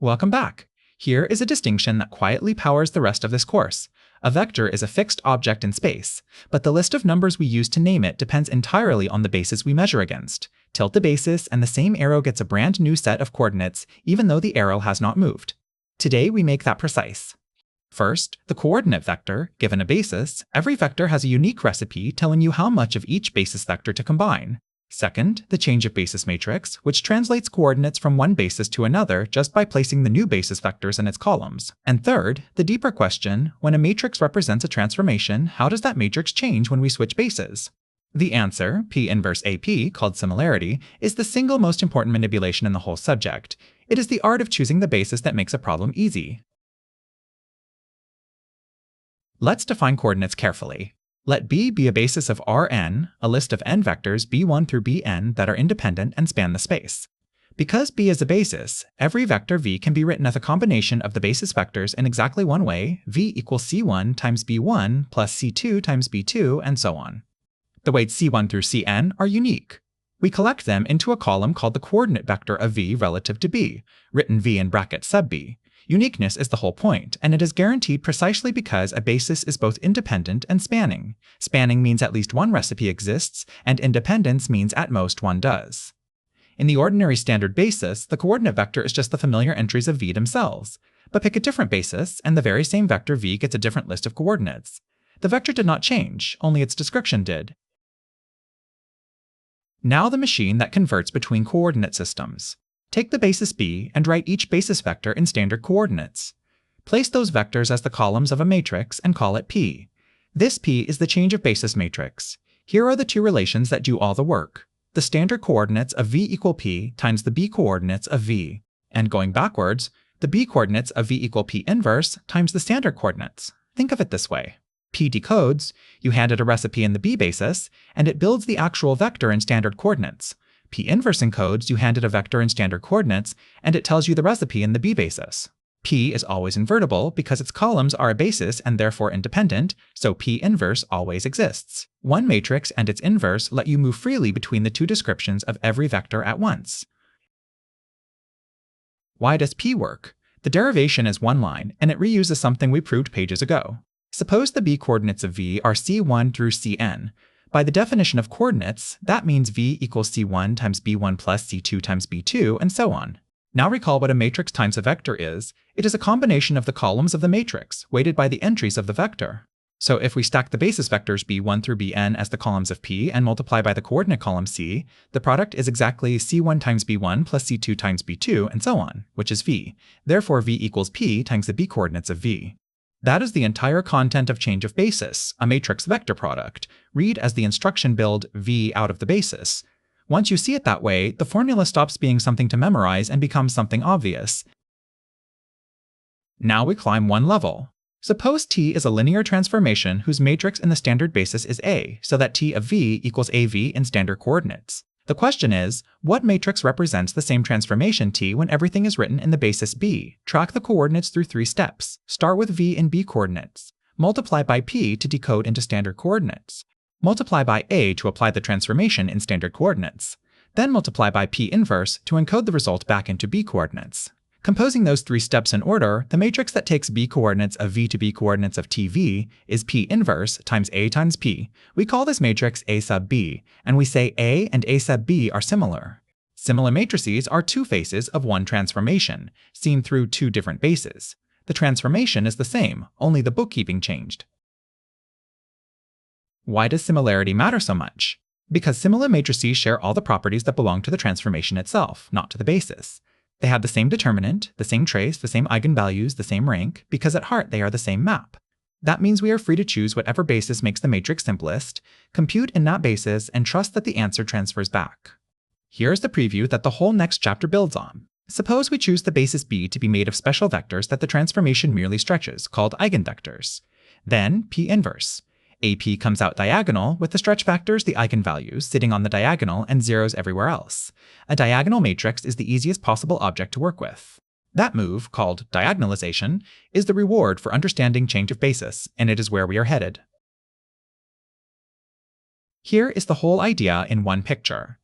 Welcome back. Here is a distinction that quietly powers the rest of this course. A vector is a fixed object in space, but the list of numbers we use to name it depends entirely on the basis we measure against. Tilt the basis and the same arrow gets a brand new set of coordinates even though the arrow has not moved. Today we make that precise. First, the coordinate vector, given a basis, every vector has a unique recipe telling you how much of each basis vector to combine. Second, the change of basis matrix, which translates coordinates from one basis to another just by placing the new basis vectors in its columns. And third, the deeper question, when a matrix represents a transformation, how does that matrix change when we switch bases? The answer, P inverse AP, called similarity, is the single most important manipulation in the whole subject. It is the art of choosing the basis that makes a problem easy. Let's define coordinates carefully. Let B be a basis of Rn, a list of n vectors b1 through bn that are independent and span the space. Because B is a basis, every vector v can be written as a combination of the basis vectors in exactly one way, v equals c1 times b1 plus c2 times b2, and so on. The weights c1 through cn are unique. We collect them into a column called the coordinate vector of v relative to b, written v in brackets sub b. Uniqueness is the whole point, and it is guaranteed precisely because a basis is both independent and spanning. Spanning means at least one recipe exists, and independence means at most one does. In the ordinary standard basis, the coordinate vector is just the familiar entries of v themselves. But pick a different basis, and the very same vector v gets a different list of coordinates. The vector did not change, only its description did. Now the machine that converts between coordinate systems. Take the basis B and write each basis vector in standard coordinates. Place those vectors as the columns of a matrix and call it P. This P is the change of basis matrix. Here are the two relations that do all the work. The standard coordinates of V equal P times the B coordinates of V. And going backwards, the B coordinates of V equal P inverse times the standard coordinates. Think of it this way. P decodes, you hand it a recipe in the B basis, and it builds the actual vector in standard coordinates. P inverse encodes, you hand it a vector in standard coordinates, and it tells you the recipe in the B basis. P is always invertible because its columns are a basis and therefore independent, so P inverse always exists. One matrix and its inverse let you move freely between the two descriptions of every vector at once. Why does P work? The derivation is one line, and it reuses something we proved pages ago. Suppose the B coordinates of V are C1 through Cn. By the definition of coordinates, that means V equals C1 times B1 plus C2 times B2, and so on. Now recall what a matrix times a vector is. It is a combination of the columns of the matrix, weighted by the entries of the vector. So if we stack the basis vectors B1 through Bn as the columns of P and multiply by the coordinate column C, the product is exactly C1 times B1 plus C2 times B2, and so on, which is V. Therefore V equals P times the B coordinates of V. That is the entire content of change of basis, a matrix vector product. Read as the instruction build V out of the basis. Once you see it that way, the formula stops being something to memorize and becomes something obvious. Now we climb one level. Suppose T is a linear transformation whose matrix in the standard basis is A, so that T of V equals AV in standard coordinates. The question is, what matrix represents the same transformation T when everything is written in the basis B? Track the coordinates through 3 steps. Start with V in B coordinates. Multiply by P to decode into standard coordinates. Multiply by A to apply the transformation in standard coordinates. Then multiply by P inverse to encode the result back into B coordinates. Composing those 3 steps in order, the matrix that takes B coordinates of V to B coordinates of TV is P inverse times A times P. We call this matrix A sub B, and we say A and A sub B are similar. Similar matrices are 2 faces of one transformation, seen through 2 different bases. The transformation is the same, only the bookkeeping changed. Why does similarity matter so much? Because similar matrices share all the properties that belong to the transformation itself, not to the basis. They have the same determinant, the same trace, the same eigenvalues, the same rank, because at heart they are the same map. That means we are free to choose whatever basis makes the matrix simplest, compute in that basis, and trust that the answer transfers back. Here's the preview that the whole next chapter builds on. Suppose we choose the basis B to be made of special vectors that the transformation merely stretches, called eigenvectors. Then P inverse. AP comes out diagonal, with the stretch factors, the eigenvalues, sitting on the diagonal and zeros everywhere else. A diagonal matrix is the easiest possible object to work with. That move, called diagonalization, is the reward for understanding change of basis, and it is where we are headed. Here is the whole idea in one picture.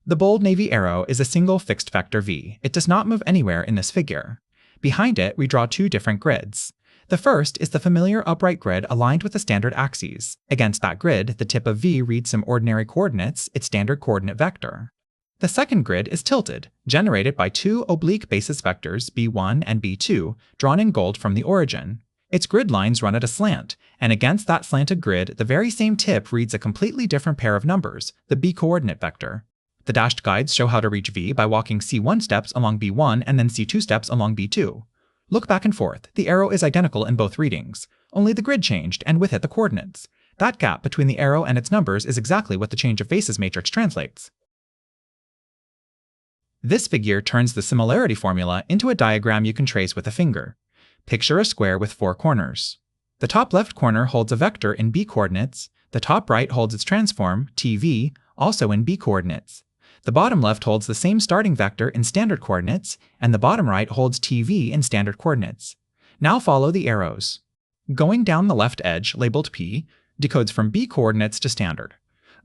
The bold navy arrow is a single fixed vector v. It does not move anywhere in this figure. Behind it, we draw two different grids. The first is the familiar upright grid aligned with the standard axes. Against that grid, the tip of V reads some ordinary coordinates, its standard coordinate vector. The second grid is tilted, generated by two oblique basis vectors b1 and b2, drawn in gold from the origin. Its grid lines run at a slant, and against that slanted grid, the very same tip reads a completely different pair of numbers, the b-coordinate vector. The dashed guides show how to reach V by walking C1 steps along B1 and then C2 steps along B2. Look back and forth. The arrow is identical in both readings. Only the grid changed, and with it the coordinates. That gap between the arrow and its numbers is exactly what the change of faces matrix translates. This figure turns the similarity formula into a diagram you can trace with a finger. Picture a square with four corners. The top left corner holds a vector in B coordinates. The top right holds its transform, TV, also in B coordinates. The bottom left holds the same starting vector in standard coordinates, and the bottom right holds TV in standard coordinates. Now follow the arrows. Going down the left edge, labeled P, decodes from B coordinates to standard.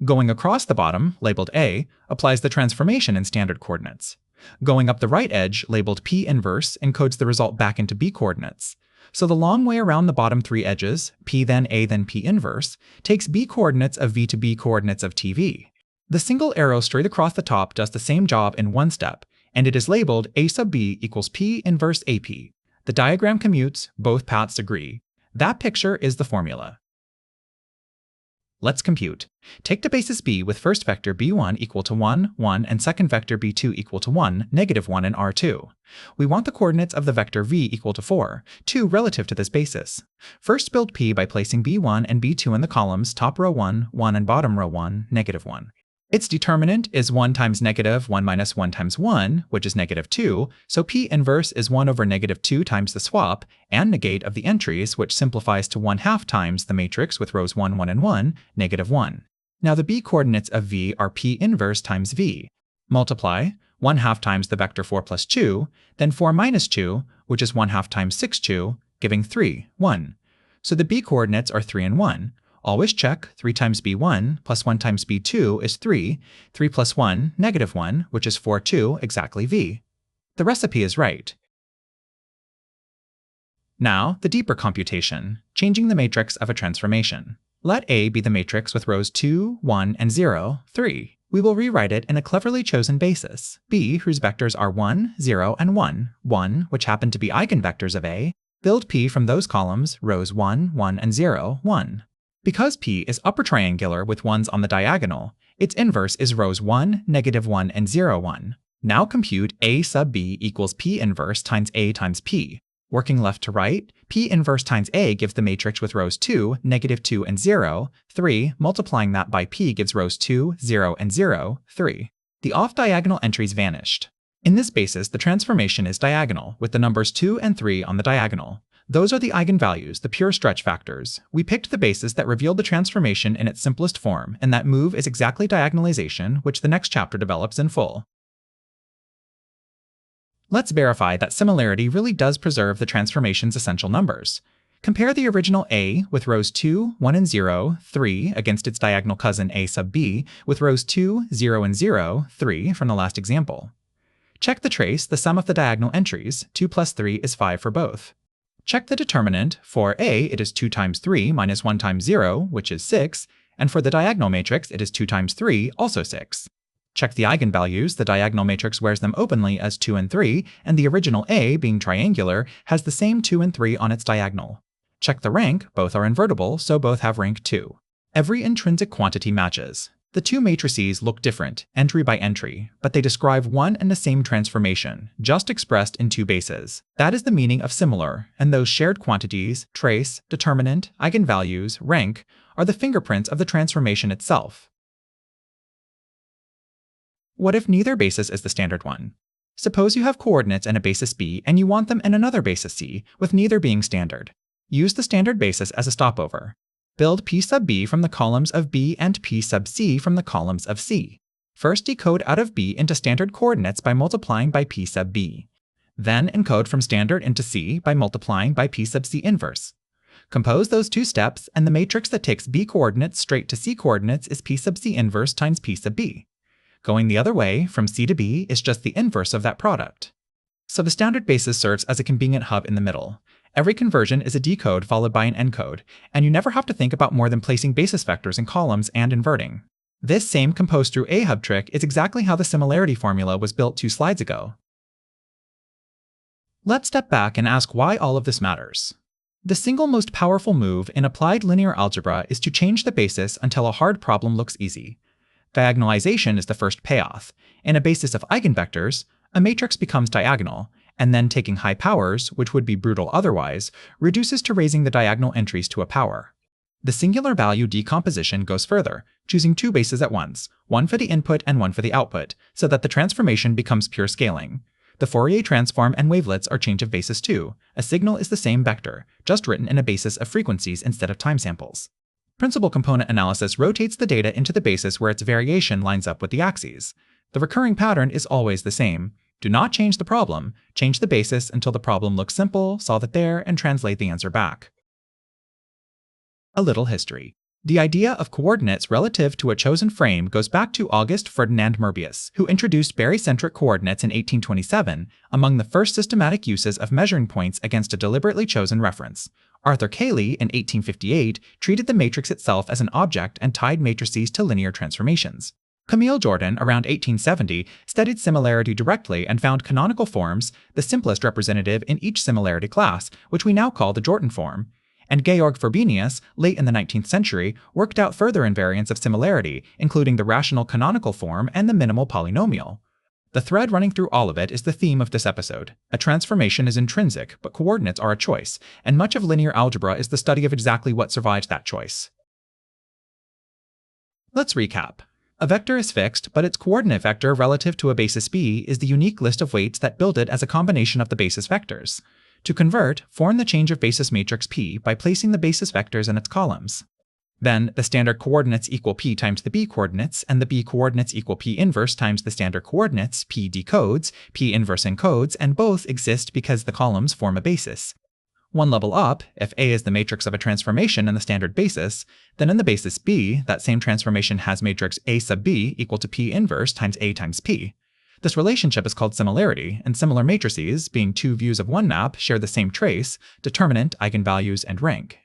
Going across the bottom, labeled A, applies the transformation in standard coordinates. Going up the right edge, labeled P inverse, encodes the result back into B coordinates. So the long way around the bottom three edges, P then A then P inverse, takes B coordinates of V to B coordinates of TV. The single arrow straight across the top does the same job in one step, and it is labeled A sub B equals P inverse AP. The diagram commutes, both paths agree. That picture is the formula. Let's compute. Take the basis B with first vector b1 equal to 1, 1, and second vector b2 equal to 1, -1 in R2. We want the coordinates of the vector v equal to 4, 2 relative to this basis. First build P by placing b1 and b2 in the columns top row 1, 1, and bottom row 1, -1. Its determinant is 1 times -1 minus 1 times 1, which is -2, so P inverse is 1 over -2 times the swap, and negate of the entries, which simplifies to 1/2 times the matrix with rows 1, 1, and 1, -1. Now the B coordinates of V are P inverse times V. Multiply 1/2 times the vector 4 plus 2, then 4 minus 2, which is 1/2 times 6, 2, giving 3, 1. So the B coordinates are 3 and 1. Always check 3 times b1 plus 1 times b2 is 3, 3 plus 1, -1, which is 4, 2, exactly v. The recipe is right. Now, the deeper computation, changing the matrix of a transformation. Let A be the matrix with rows 2, 1, and 0, 3. We will rewrite it in a cleverly chosen basis, B, whose vectors are 1, 0, and 1, 1, which happen to be eigenvectors of A. Build P from those columns, rows 1, 1, and 0, 1. Because P is upper triangular with 1s on the diagonal, its inverse is rows 1, -1, and 0, 1. Now compute A sub B equals P inverse times A times P. Working left to right, P inverse times A gives the matrix with rows 2, -2, and 0, 3, multiplying that by P gives rows 2, 0, and 0, 3. The off-diagonal entries vanished. In this basis, the transformation is diagonal, with the numbers 2 and 3 on the diagonal. Those are the eigenvalues, the pure stretch factors. We picked the basis that revealed the transformation in its simplest form, and that move is exactly diagonalization, which the next chapter develops in full. Let's verify that similarity really does preserve the transformation's essential numbers. Compare the original A with rows 2, 1, and 0, 3 against its diagonal cousin A sub B with rows 2, 0, and 0, 3 from the last example. Check the trace, the sum of the diagonal entries, 2 plus 3 is 5 for both. Check the determinant. For A, it is 2 times 3 minus 1 times 0, which is 6, and for the diagonal matrix, it is 2 times 3, also 6. Check the eigenvalues. The diagonal matrix wears them openly as 2 and 3, and the original A, being triangular, has the same 2 and 3 on its diagonal. Check the rank. Both are invertible, so both have rank 2. Every intrinsic quantity matches. The two matrices look different, entry by entry, but they describe one and the same transformation, just expressed in two bases. That is the meaning of similar, and those shared quantities, trace, determinant, eigenvalues, rank, are the fingerprints of the transformation itself. What if neither basis is the standard one? Suppose you have coordinates in a basis B and you want them in another basis C, with neither being standard. Use the standard basis as a stopover. Build P sub B from the columns of B and P sub C from the columns of C. First decode out of B into standard coordinates by multiplying by P sub B. Then encode from standard into C by multiplying by P sub C inverse. Compose those two steps, and the matrix that takes B coordinates straight to C coordinates is P sub C inverse times P sub B. Going the other way, from C to B, is just the inverse of that product. So the standard basis serves as a convenient hub in the middle. Every conversion is a decode followed by an encode, and you never have to think about more than placing basis vectors in columns and inverting. This same compose through a hub trick is exactly how the similarity formula was built 2 slides ago. Let's step back and ask why all of this matters. The single most powerful move in applied linear algebra is to change the basis until a hard problem looks easy. Diagonalization is the first payoff. In a basis of eigenvectors, a matrix becomes diagonal, and then taking high powers, which would be brutal otherwise, reduces to raising the diagonal entries to a power. The singular value decomposition goes further, choosing 2 bases at once, one for the input and one for the output, so that the transformation becomes pure scaling. The Fourier transform and wavelets are change of basis too. A signal is the same vector, just written in a basis of frequencies instead of time samples. Principal component analysis rotates the data into the basis where its variation lines up with the axes. The recurring pattern is always the same. Do not change the problem, change the basis until the problem looks simple, solve it there, and translate the answer back. A little history. The idea of coordinates relative to a chosen frame goes back to August Ferdinand Möbius, who introduced barycentric coordinates in 1827, among the first systematic uses of measuring points against a deliberately chosen reference. Arthur Cayley, in 1858, treated the matrix itself as an object and tied matrices to linear transformations. Camille Jordan, around 1870, studied similarity directly and found canonical forms, the simplest representative in each similarity class, which we now call the Jordan form. And Georg Frobenius, late in the 19th century, worked out further invariants of similarity, including the rational canonical form and the minimal polynomial. The thread running through all of it is the theme of this episode. A transformation is intrinsic, but coordinates are a choice, and much of linear algebra is the study of exactly what survives that choice. Let's recap. A vector is fixed, but its coordinate vector relative to a basis B is the unique list of weights that build it as a combination of the basis vectors. To convert, form the change of basis matrix P by placing the basis vectors in its columns. Then, the standard coordinates equal P times the B coordinates, and the B coordinates equal P inverse times the standard coordinates, P decodes, P inverse encodes, and both exist because the columns form a basis. One level up, if A is the matrix of a transformation in the standard basis, then in the basis B, that same transformation has matrix A sub B equal to P inverse times A times P. This relationship is called similarity, and similar matrices, being 2 views of one map, share the same trace, determinant, eigenvalues, and rank.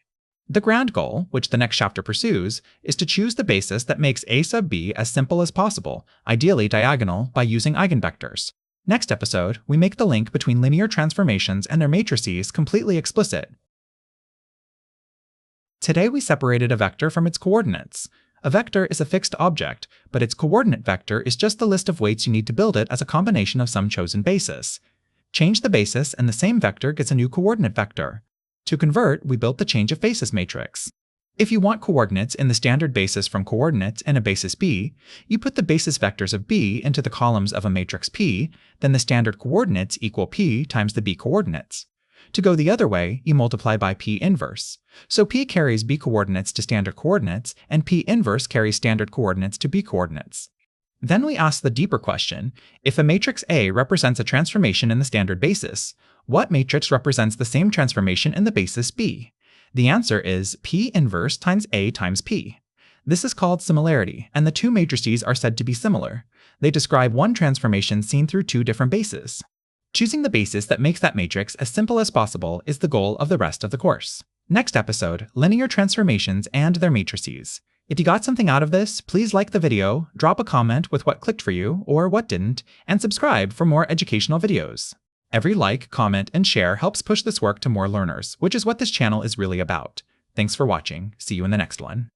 The grand goal, which the next chapter pursues, is to choose the basis that makes A sub B as simple as possible, ideally diagonal, by using eigenvectors. Next episode, we make the link between linear transformations and their matrices completely explicit. Today we separated a vector from its coordinates. A vector is a fixed object, but its coordinate vector is just the list of weights you need to build it as a combination of some chosen basis. Change the basis and the same vector gets a new coordinate vector. To convert, we built the change of basis matrix. If you want coordinates in the standard basis from coordinates in a basis B, you put the basis vectors of B into the columns of a matrix P, then the standard coordinates equal P times the B coordinates. To go the other way, you multiply by P inverse. So P carries B coordinates to standard coordinates, and P inverse carries standard coordinates to B coordinates. Then we ask the deeper question, if a matrix A represents a transformation in the standard basis, what matrix represents the same transformation in the basis B? The answer is P inverse times A times P. This is called similarity, and the 2 matrices are said to be similar. They describe one transformation seen through 2 different bases. Choosing the basis that makes that matrix as simple as possible is the goal of the rest of the course. Next episode, linear transformations and their matrices. If you got something out of this, please like the video, drop a comment with what clicked for you or what didn't, and subscribe for more educational videos. Every like, comment, and share helps push this work to more learners, which is what this channel is really about. Thanks for watching. See you in the next one.